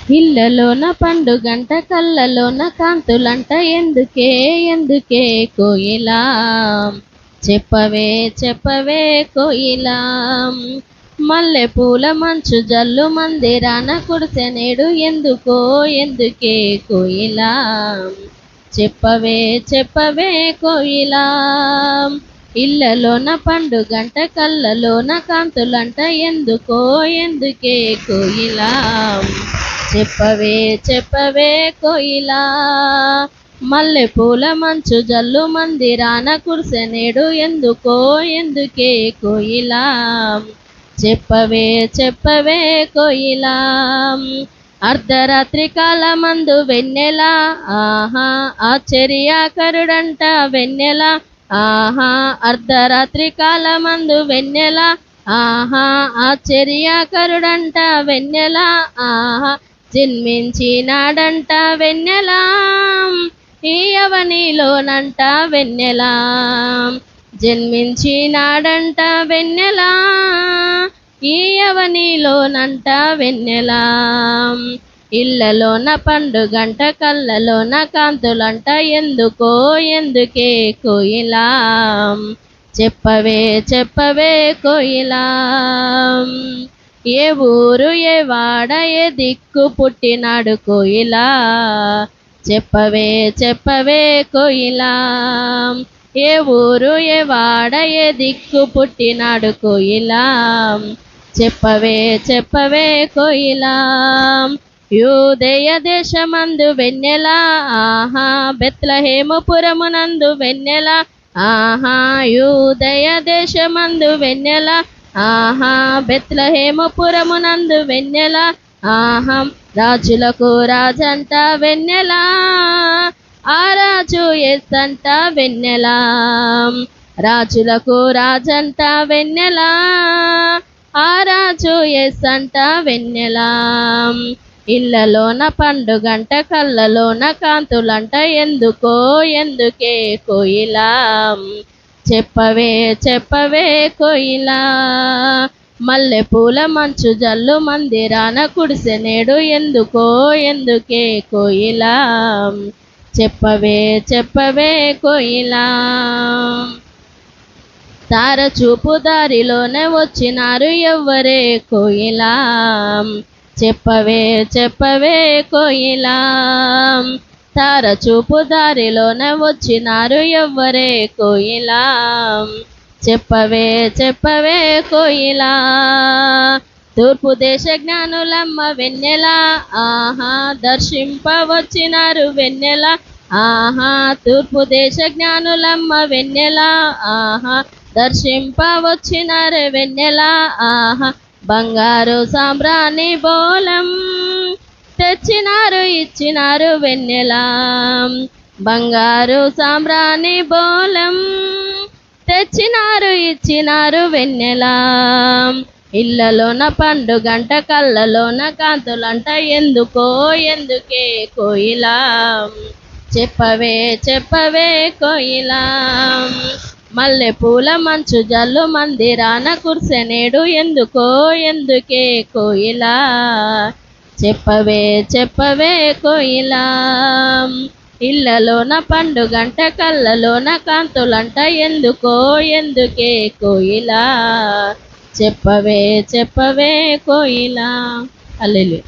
ఇళ్ళలోన పండుగంట కళ్ళలోన కాంతులంట ఎందుకే ఎందుకే కోయిలా చెప్పవే చెప్పవే కోయిలా మల్లె పూల మంచు జల్లు మందిరాన కుడిసెనేడు ఎందుకో ఎందుకే కోయిలా చెప్పవే చెప్పవే కోయిలా ఇళ్ళలోన పండుగంట కళ్ళలోన కాంతులంట ఎందుకో ఎందుకే కోయిలా చెప్పవే చెప్పవే కోయిలా మల్లె పూల మంచు జల్లు మందిరాన కురిసెనేడు ఎందుకో ఎందుకే కోయిలా చెప్పవే చెప్పవే కోయిలా అర్ధరాత్రి కాలమందు వెన్నెల ఆహా ఆశ్చర్యకరుడంట వెన్నెల ఆహా అర్ధరాత్రి కాలమందు వెన్నెల ఆహా ఆశ్చర్యకరుడంట వెన్నెల ఆహా జన్మించినాడంట వెన్నెల ఈ అవనిలోనంట వెన్నెల జన్మించినాడంట వెన్నెల ఈ అవనిలోనంట వెన్నెల ఇళ్ళలోన పండుగంట కళ్ళలోన కాంతులంట ఎందుకో ఎందుకే కోయిలా చెప్పవే చెప్పవే కోయిలా ఏ ఊరు ఏ వాడ ఏ దిక్కు పుట్టినాడు కోయిలా చెప్పవే చెప్పవే కోయిలా ఏ ఊరు ఏ వాడ ఏ దిక్కు పుట్టినాడు కోయిలా చెప్పవే చెప్పవే కోయిలా యూదయ దేశమందు వెన్నెల ఆహా బెత్లెహేముపురమునందు వెన్నెల ఆహా యూదయ దేశమందు వెన్నెల ఆహా బెత్లెహేముపురమునందు వెన్నెల ఆహా రాజులకు రాజంట వెన్నెల ఆ రాజు యేసంట వెన్నెల రాజులకు రాజంట వెన్నెల ఆ రాజు యేసంట వెన్నెల ఇళ్ళలోన పండుగంట కళ్ళలోన కాంతులంట ఎందుకో ఎందుకే కోయిలా చెప్పవే చెప్పవే కోయిలా మల్లె పూల మంచు జల్లు మందిరాన కుడిసెనేడు ఎందుకో ఎందుకే కోయిలా చెప్పవే చెప్పవే కోయిలా తార చూపు దారిలోనే వచ్చినారు ఎవ్వరే కోయిలా చెప్పవే చెప్పవే కోయిలా తార చూపు దారిలోనే వచ్చినారు ఎవ్వరే కోయిలా చెప్పవే చెప్పవే కోయిలా తూర్పు దేశ జ్ఞానులమ్మ వెన్నెల ఆహా దర్శింపవచ్చినారు వెన్నెల ఆహా తూర్పు దేశ జ్ఞానులమ్మ వెన్నెల ఆహా దర్శింపవచ్చినారు వెన్నెల ఆహా బంగారు సాంబ్రాణి బోలం తెచ్చినారు ఇచ్చినారు వెన్నెల బంగారు సాంబ్రాణి బోలం తెచ్చినారు ఇచ్చినారు వెన్నెల ఇళ్ళలోన పండుగంట కళ్ళలోన కాంతులంట ఎందుకో ఎందుకే కోయిలా చెప్పవే చెప్పవే కోయిలా మల్లె పూల మంచు జల్లు మందిరాన కురిసెనేడు ఎందుకో ఎందుకే కోయిలా చెప్పవే చెప్పవే కోయిలా ఇళ్ళలోన పండుగంట కళ్ళలోన కాంతులంట ఎందుకో ఎందుకే కోయిలా చెప్పవే చెప్పవే కోయిలా హల్లెలూయా.